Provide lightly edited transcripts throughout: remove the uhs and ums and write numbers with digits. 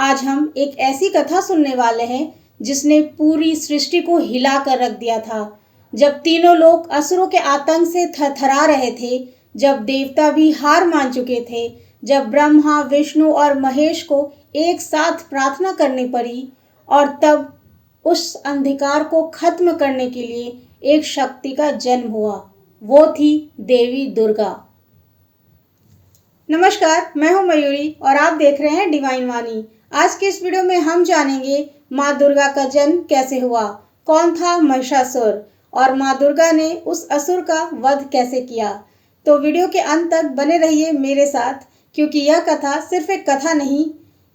आज हम एक ऐसी कथा सुनने वाले हैं जिसने पूरी सृष्टि को हिला कर रख दिया था। जब तीनों लोग असुरों के आतंक से थरथरा रहे थे, जब देवता भी हार मान चुके थे, जब ब्रह्मा, विष्णु और महेश को एक साथ प्रार्थना करनी पड़ी और तब उस अंधकार को खत्म करने के लिए एक शक्ति का जन्म हुआ। वो थी देवी दुर्गा। नमस्कार, मैं हूं मयूरी और आप देख रहे हैं डिवाइन वाणी। आज के इस वीडियो में हम जानेंगे माँ दुर्गा का जन्म कैसे हुआ, कौन था महिषासुर और माँ दुर्गा ने उस असुर का वध कैसे किया। तो वीडियो के अंत तक बने रहिए मेरे साथ, क्योंकि यह कथा सिर्फ एक कथा नहीं,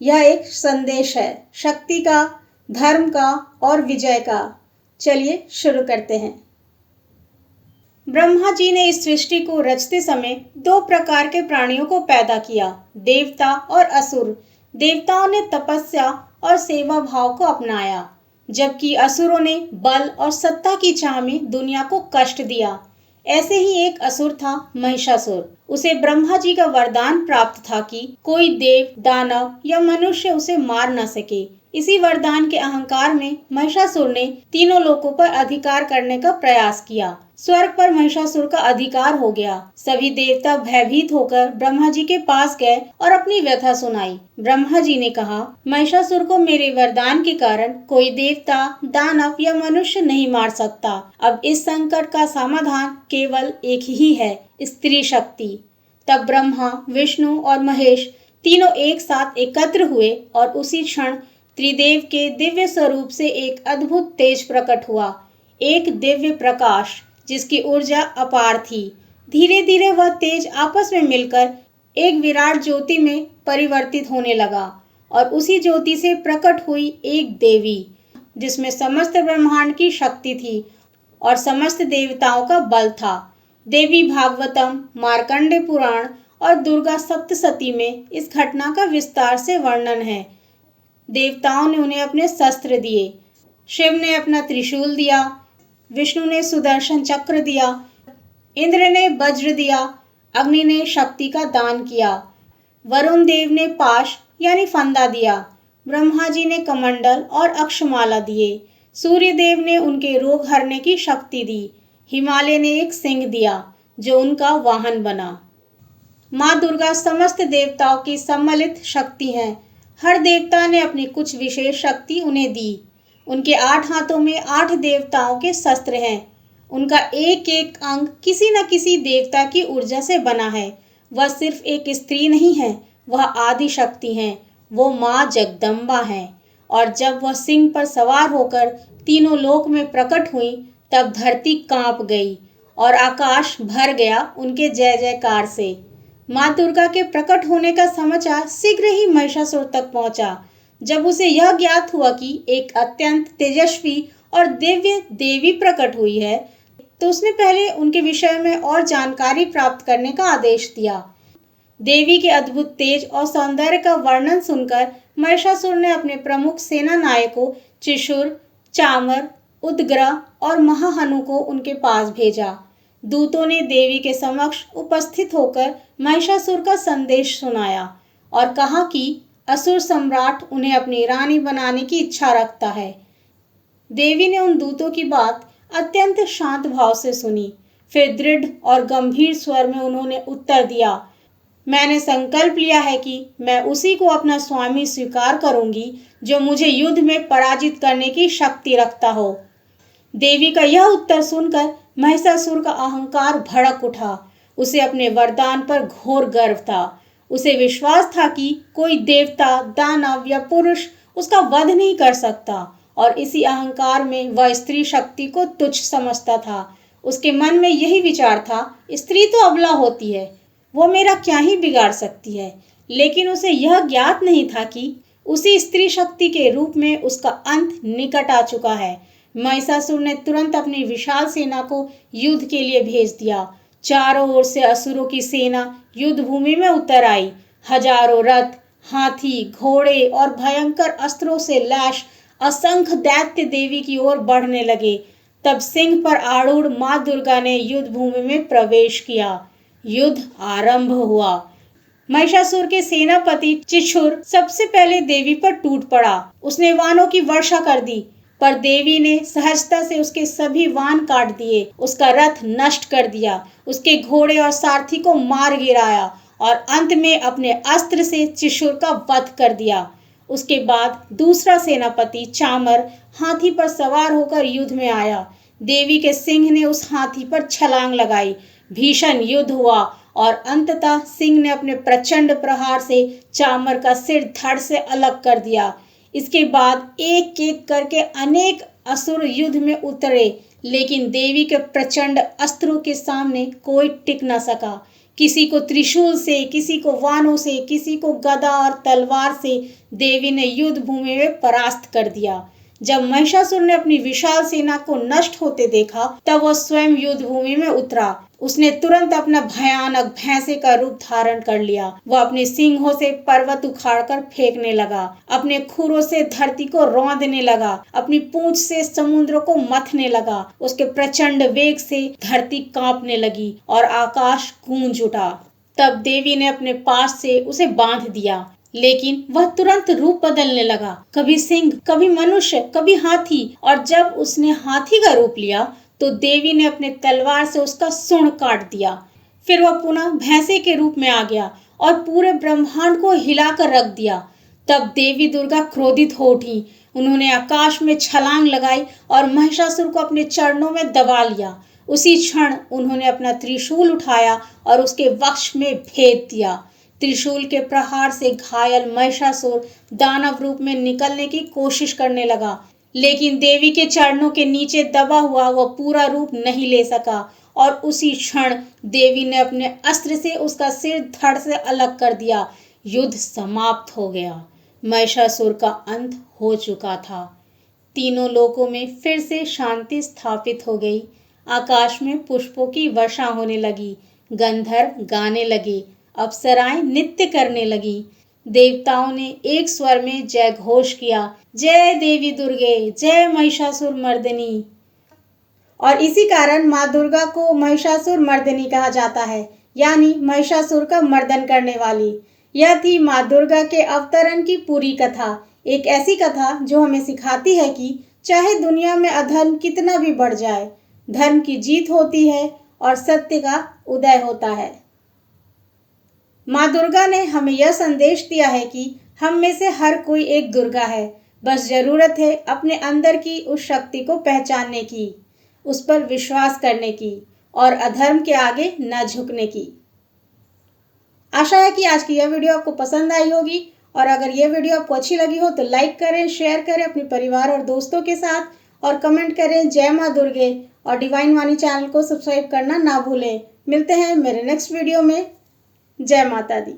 यह एक संदेश है, शक्ति का, धर्म का और विजय का। चलिए शुरू करते हैं। ब्रह्मा जी ने इस सृष्टि को रचते समय दो प्रकार के प्राणियों को पैदा किया, देवता और असुर। देवताओं ने तपस्या और सेवा भाव को अपनाया, जबकि असुरों ने बल और सत्ता की चाह में दुनिया को कष्ट दिया। ऐसे ही एक असुर था महिषासुर। उसे ब्रह्मा जी का वरदान प्राप्त था कि कोई देव, दानव या मनुष्य उसे मार न सके। इसी वरदान के अहंकार में महिषासुर ने तीनों लोकों पर अधिकार करने का प्रयास किया। स्वर्ग पर महिषासुर का अधिकार हो गया। सभी देवता भयभीत होकर ब्रह्मा जी के पास गए और अपनी व्यथा सुनाई। ब्रह्मा जी ने कहा, महिषासुर को मेरे वरदान के कारण कोई देवता, दानव या मनुष्य नहीं मार सकता। अब इस संकट का समाधान केवल एक ही है, स्त्री शक्ति। तब ब्रह्मा, विष्णु और महेश तीनों एक साथ एकत्र हुए और उसी क्षण त्रिदेव के दिव्य स्वरूप से एक अद्भुत तेज प्रकट हुआ, एक दिव्य प्रकाश जिसकी ऊर्जा अपार थी। धीरे धीरे वह तेज आपस में मिलकर एक विराट ज्योति में परिवर्तित होने लगा और उसी ज्योति से प्रकट हुई एक देवी, जिसमें समस्त ब्रह्मांड की शक्ति थी और समस्त देवताओं का बल था। देवी भागवतम, मार्कंडे पुराण और दुर्गा सप्तशती में इस घटना का विस्तार से वर्णन है। देवताओं ने उन्हें अपने शस्त्र दिए। शिव ने अपना त्रिशूल दिया, विष्णु ने सुदर्शन चक्र दिया, इंद्र ने वज्र दिया, अग्नि ने शक्ति का दान किया, वरुण देव ने पाश यानी फंदा दिया, ब्रह्मा जी ने कमंडल और अक्षमाला दिए, सूर्य देव ने उनके रोग हरने की शक्ति दी, हिमालय ने एक सिंह दिया जो उनका वाहन बना। माँ दुर्गा समस्त देवताओं की सम्मिलित शक्ति है। हर देवता ने अपनी कुछ विशेष शक्ति उन्हें दी। उनके 8 हाथों में 8 देवताओं के शस्त्र हैं। उनका एक एक अंग किसी न किसी देवता की ऊर्जा से बना है। वह सिर्फ एक स्त्री नहीं है, वह आदि शक्ति है, वो माँ जगदम्बा है। और जब वह सिंह पर सवार होकर तीनों लोक में प्रकट हुई, तब धरती कांप गई और आकाश भर गया उनके जय जयकार से। माँ दुर्गा के प्रकट होने का समाचार शीघ्र ही महिषासुर तक पहुंचा। जब उसे यह ज्ञात हुआ कि एक अत्यंत तेजस्वी और दिव्य देवी प्रकट हुई है, तो उसने पहले उनके विषय में और जानकारी प्राप्त करने का आदेश दिया। देवी के अद्भुत तेज और सौंदर्य का वर्णन सुनकर महिषासुर ने अपने प्रमुख सेना नायकों त्रिशूर, चामर, उदग्र और महाहनु को उनके पास भेजा। दूतों ने देवी के समक्ष उपस्थित होकर महिषासुर का संदेश सुनाया और कहा कि असुर सम्राट उन्हें अपनी रानी बनाने की इच्छा रखता है। देवी ने उन दूतों की बात अत्यंत शांत भाव से सुनी। फिर दृढ़ और गंभीर स्वर में उन्होंने उत्तर दिया, मैंने संकल्प लिया है कि मैं उसी को अपना स्वामी स्वीकार करूंगी जो मुझे युद्ध में पराजित करने की शक्ति रखता हो। देवी का यह उत्तर सुनकर महिषासुर का अहंकार भड़क उठा। उसे अपने वरदान पर घोर गर्व था। उसे विश्वास था कि कोई देवता, दानव या पुरुष उसका वध नहीं कर सकता और इसी अहंकार में वह स्त्री शक्ति को तुच्छ समझता था। उसके मन में यही विचार था, स्त्री तो अबला होती है, वो मेरा क्या ही बिगाड़ सकती है। लेकिन उसे यह ज्ञात नहीं था कि उसी स्त्री शक्ति के रूप में उसका अंत निकट आ चुका है। महिषासुर ने तुरंत अपनी विशाल सेना को युद्ध के लिए भेज दिया। चारों ओर से असुरों की सेना युद्ध भूमि में उतर आई। हजारों रथ, हाथी, घोड़े और भयंकर अस्त्रों से लैस असंख्य दैत्य देवी की ओर बढ़ने लगे। तब सिंह पर आरूढ़ माँ दुर्गा ने युद्ध भूमि में प्रवेश किया। युद्ध आरंभ हुआ। महिषासुर के सेनापति चिक्षुर सबसे पहले देवी पर टूट पड़ा। उसने वानों की वर्षा कर दी, पर देवी ने सहजता से उसके सभी वान काट दिए, उसका रथ नष्ट कर दिया, उसके घोड़े और सारथी को मार गिराया और अंत में अपने अस्त्र से चिक्षुर का वध कर दिया। उसके बाद दूसरा सेनापति चामर हाथी पर सवार होकर युद्ध में आया। देवी के सिंह ने उस हाथी पर छलांग लगाई। भीषण युद्ध हुआ और अंततः सिंह ने अपने प्रचंड प्रहार से चामर का सिर धड़ से अलग कर दिया। इसके बाद एक एक करके अनेक असुर युद्ध में उतरे, लेकिन देवी के प्रचंड अस्त्रों के सामने कोई टिक न सका। किसी को त्रिशूल से, किसी को वानों से, किसी को गदा और तलवार से देवी ने युद्ध भूमि में परास्त कर दिया। जब महिषासुर ने अपनी विशाल सेना को नष्ट होते देखा, तब वह स्वयं युद्ध भूमि में उतरा। उसने तुरंत अपना भयानक भैंसे का रूप धारण कर लिया। वह अपने सिंहों से पर्वत उखाड़कर फेंकने लगा, अपने खुरों से धरती को रौंदने लगा, अपनी पूंछ से समुद्र को मथने लगा। उसके प्रचंड वेग से धरती कांपने लगी और आकाश गूंज उठा। तब देवी ने अपने पास से उसे बांध दिया, लेकिन वह तुरंत रूप बदलने लगा, कभी सिंह, कभी मनुष्य, कभी हाथी। और जब उसने हाथी का रूप लिया तो देवी ने अपने तलवार से उसका सूंड काट दिया। फिर वह पुनः भैंसे के रूप में आ गया और पूरे ब्रह्मांड को हिलाकर रख दिया। तब देवी दुर्गा क्रोधित हो उठी। उन्होंने आकाश में छलांग लगाई और महिषासुर को अपने चरणों में दबा लिया। उसी क्षण उन्होंने अपना त्रिशूल उठाया और उसके वक्ष में भेद दिया। त्रिशूल के प्रहार से घायल महिषासुर दानव रूप में निकलने की कोशिश करने लगा, लेकिन देवी के चरणों के नीचे दबा हुआ वह पूरा रूप नहीं ले सका और उसी क्षण देवी ने अपने अस्त्र से उसका सिर धड़ से अलग कर दिया। युद्ध समाप्त हो गया। महिषासुर का अंत हो चुका था। तीनों लोकों में फिर से शांति स्थापित हो गई। आकाश में पुष्पों की वर्षा होने लगी, गंधर्व गाने लगे, अप्सराएं नृत्य करने लगी। देवताओं ने एक स्वर में जय घोष किया, जय देवी दुर्गे, जय महिषासुर मर्दिनी। और इसी कारण माँ दुर्गा को महिषासुर मर्दिनी कहा जाता है, यानी महिषासुर का मर्दन करने वाली। यह थी माँ दुर्गा के अवतरण की पूरी कथा। एक ऐसी कथा जो हमें सिखाती है कि चाहे दुनिया में अधर्म कितना भी बढ़ जाए, धर्म की जीत होती है और सत्य का उदय होता है। माँ दुर्गा ने हमें यह संदेश दिया है कि हम में से हर कोई एक दुर्गा है। बस जरूरत है अपने अंदर की उस शक्ति को पहचानने की, उस पर विश्वास करने की और अधर्म के आगे न झुकने की। आशा है कि आज की यह वीडियो आपको पसंद आई होगी, और अगर यह वीडियो आपको अच्छी लगी हो तो लाइक करें, शेयर करें अपने परिवार और दोस्तों के साथ, और कमेंट करें जय माँ दुर्गे, और डिवाइन वाणी चैनल को सब्सक्राइब करना ना भूलें। मिलते हैं मेरे नेक्स्ट वीडियो में। जय माता दी।